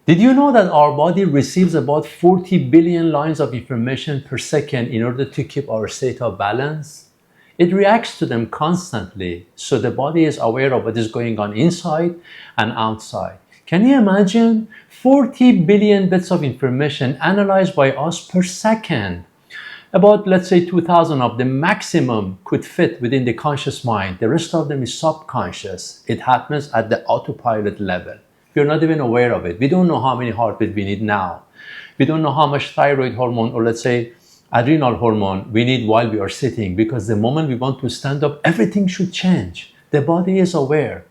Did you know that our body receives about 40 billion lines of information per second in order to keep our state of balance? It reacts to them constantly, so the body is aware of what is going on inside and outside. Can you imagine 40 billion bits of information analyzed by us per second? About, let's say, 2,000 of the maximum could fit within the conscious mind. The rest of them is subconscious. It happens at the autopilot level. We're not even aware of it. We don't know how many heartbeats we need now. We don't know how much thyroid hormone, or let's say adrenal hormone, we need while we are sitting, because the moment we want to stand up, everything should change. The body is aware.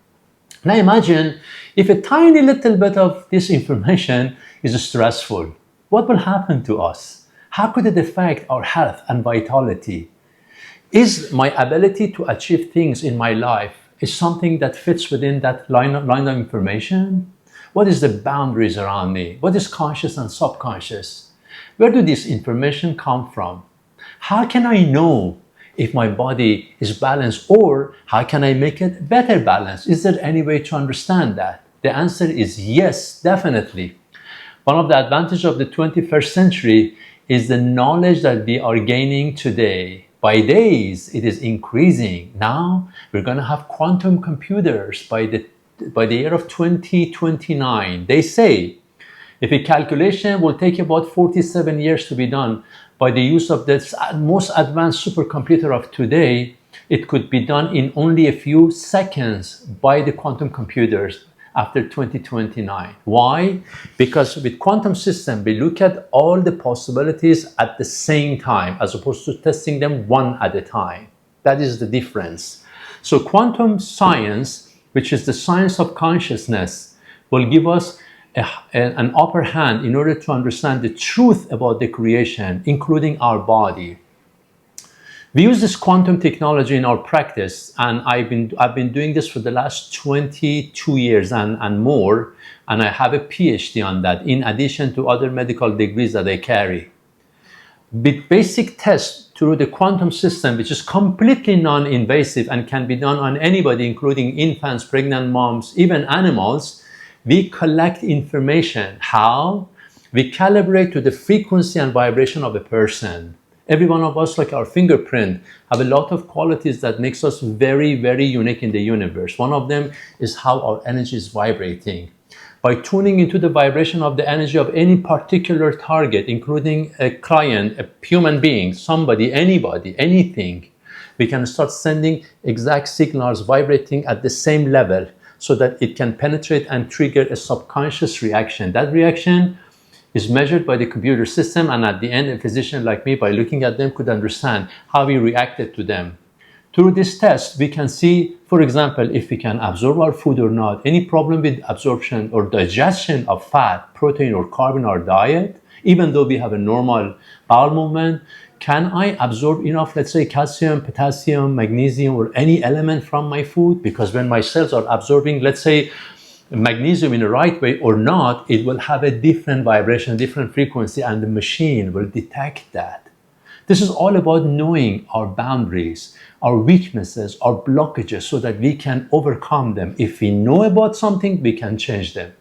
Now imagine if a tiny little bit of this information is stressful. What will happen to us? How could it affect our health and vitality? Is my ability to achieve things in my life is something that fits within that line of information? What is the boundaries around me? What is conscious and subconscious? Where do this information come from? How can I know if my body is balanced, or how can I make it better balanced? Is there any way to understand that? The answer is yes, definitely. One of the advantages of the 21st century is the knowledge that we are gaining today. By days, it is increasing. Now, we're going to have quantum computers by the year of 2029. They say if a calculation will take about 47 years to be done, by the use of the most advanced supercomputer of today, it could be done in only a few seconds by the quantum computers after 2029. Why? Because with quantum system, we look at all the possibilities at the same time, as opposed to testing them one at a time. That is the difference. So quantum science, which is the science of consciousness, will give us an upper hand in order to understand the truth about the creation, including our body. We use this quantum technology in our practice, and I've been doing this for the last 22 years and more, and I have a Ph.D. on that, in addition to other medical degrees that I carry. With basic tests through the quantum system, which is completely non-invasive and can be done on anybody, including infants, pregnant moms, even animals, we collect information. How? We calibrate to the frequency and vibration of a person. Every one of us, like our fingerprint, have a lot of qualities that makes us very, very unique in the universe. One of them is how our energy is vibrating. By tuning into the vibration of the energy of any particular target, including a client, a human being, somebody, anybody, anything, we can start sending exact signals vibrating at the same level, so that it can penetrate and trigger a subconscious reaction. That reaction is measured by the computer system, and at the end, a physician like me, by looking at them, could understand how we reacted to them. Through this test, we can see, for example, if we can absorb our food or not, any problem with absorption or digestion of fat, protein, or carb in our diet, even though we have a normal bowel movement. Can I absorb enough, let's say, calcium, potassium, magnesium, or any element from my food? Because when my cells are absorbing, let's say, magnesium in the right way or not, it will have a different vibration, different frequency, and the machine will detect that. This is all about knowing our boundaries, our weaknesses, our blockages, so that we can overcome them. If we know about something, we can change them.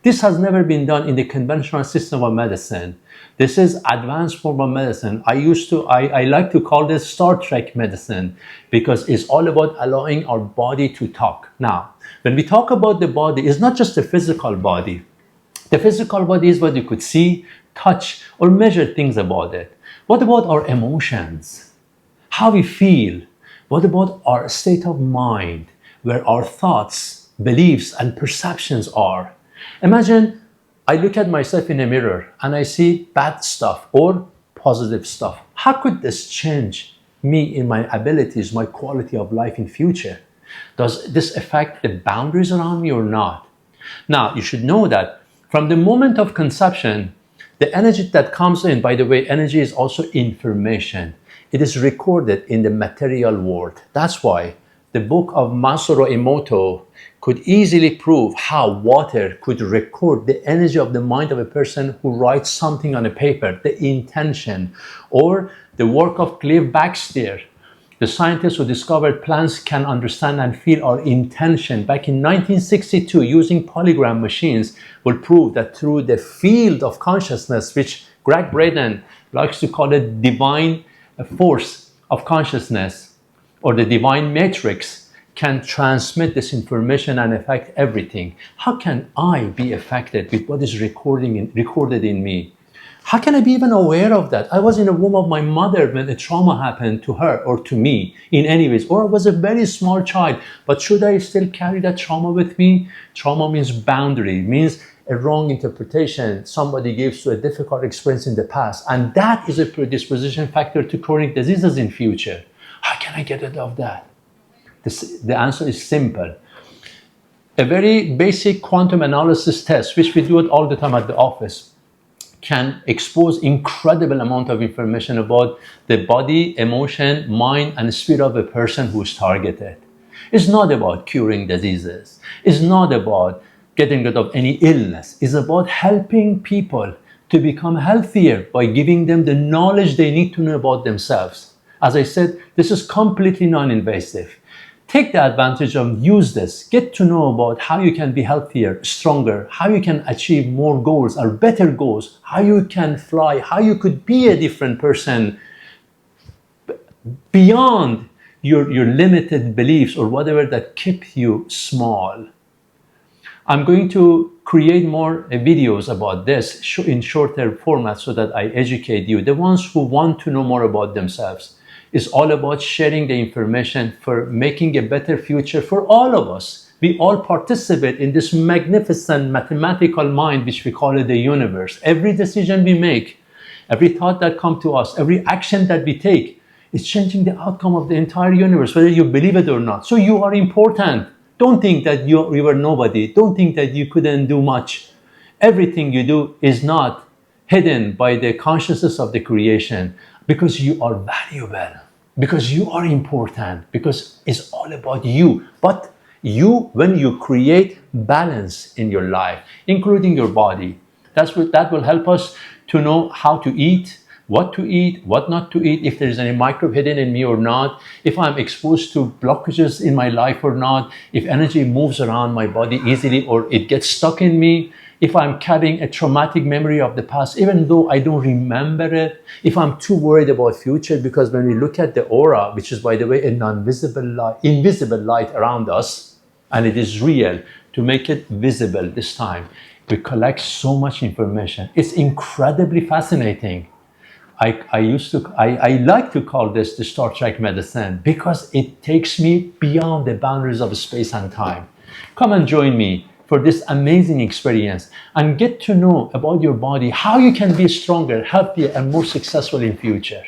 This has never been done in the conventional system of medicine. This is advanced form of medicine. I like to call this Star Trek medicine, because it's all about allowing our body to talk. Now, when we talk about the body, it's not just the physical body. The physical body is what you could see, touch, or measure things about it. What about our emotions? How we feel? What about our state of mind, where our thoughts, beliefs, and perceptions are? Imagine I look at myself in a mirror and I see bad stuff or positive stuff. How could this change me in my abilities, my quality of life in future? Does this affect the boundaries around me or not? Now, you should know that from the moment of conception, the energy that comes in, by the way, energy is also information. It is recorded in the material world. That's why the book of Masaru Emoto could easily prove how water could record the energy of the mind of a person who writes something on a paper, the intention, or the work of Clive Baxter, The scientists who discovered plants can understand and feel our intention back in 1962 using polygram machines will prove that through the field of consciousness, which Greg Braden likes to call it divine force of consciousness or the divine matrix, can transmit this information and affect everything. How can I be affected with what is recorded in me? How can I be even aware of that? I was in the womb of my mother when a trauma happened to her or to me in any ways, or I was a very small child, but should I still carry that trauma with me? Trauma means boundary, means a wrong interpretation somebody gives to a difficult experience in the past, and that is a predisposition factor to chronic diseases in future. How can I get rid of that? The answer is simple. A very basic quantum analysis test, which we do it all the time at the office, can expose incredible amount of information about the body, emotion, mind, and spirit of a person who is targeted. It's not about curing diseases. It's not about getting rid of any illness. It's about helping people to become healthier by giving them the knowledge they need to know about themselves. As I said, this is completely non-invasive. Take the advantage of use this. Get to know about how you can be healthier, stronger, how you can achieve more goals or better goals, how you can fly, how you could be a different person beyond your limited beliefs or whatever that keep you small. I'm going to create more videos about this in shorter format so that I educate you, the ones who want to know more about themselves. It's all about sharing the information for making a better future for all of us. We all participate in this magnificent mathematical mind, which we call it the universe. Every decision we make, every thought that comes to us, every action that we take is changing the outcome of the entire universe, whether you believe it or not. So you are important. Don't think that you were nobody. Don't think that you couldn't do much. Everything you do is not hidden by the consciousness of the creation, because you are valuable, because you are important, because it's all about you. But you, when you create balance in your life, including your body, that will help us to know how to eat, what not to eat, if there is any microbe hidden in me or not, if I'm exposed to blockages in my life or not, if energy moves around my body easily or it gets stuck in me, if I'm carrying a traumatic memory of the past, even though I don't remember it, if I'm too worried about future, because when we look at the aura, which is, by the way, a non-visible light, invisible light around us, and it is real, to make it visible this time, we collect so much information. It's incredibly fascinating. I like to call this the Star Trek medicine, because it takes me beyond the boundaries of space and time. Come and join me for this amazing experience and get to know about your body, how you can be stronger, healthier, and more successful in future.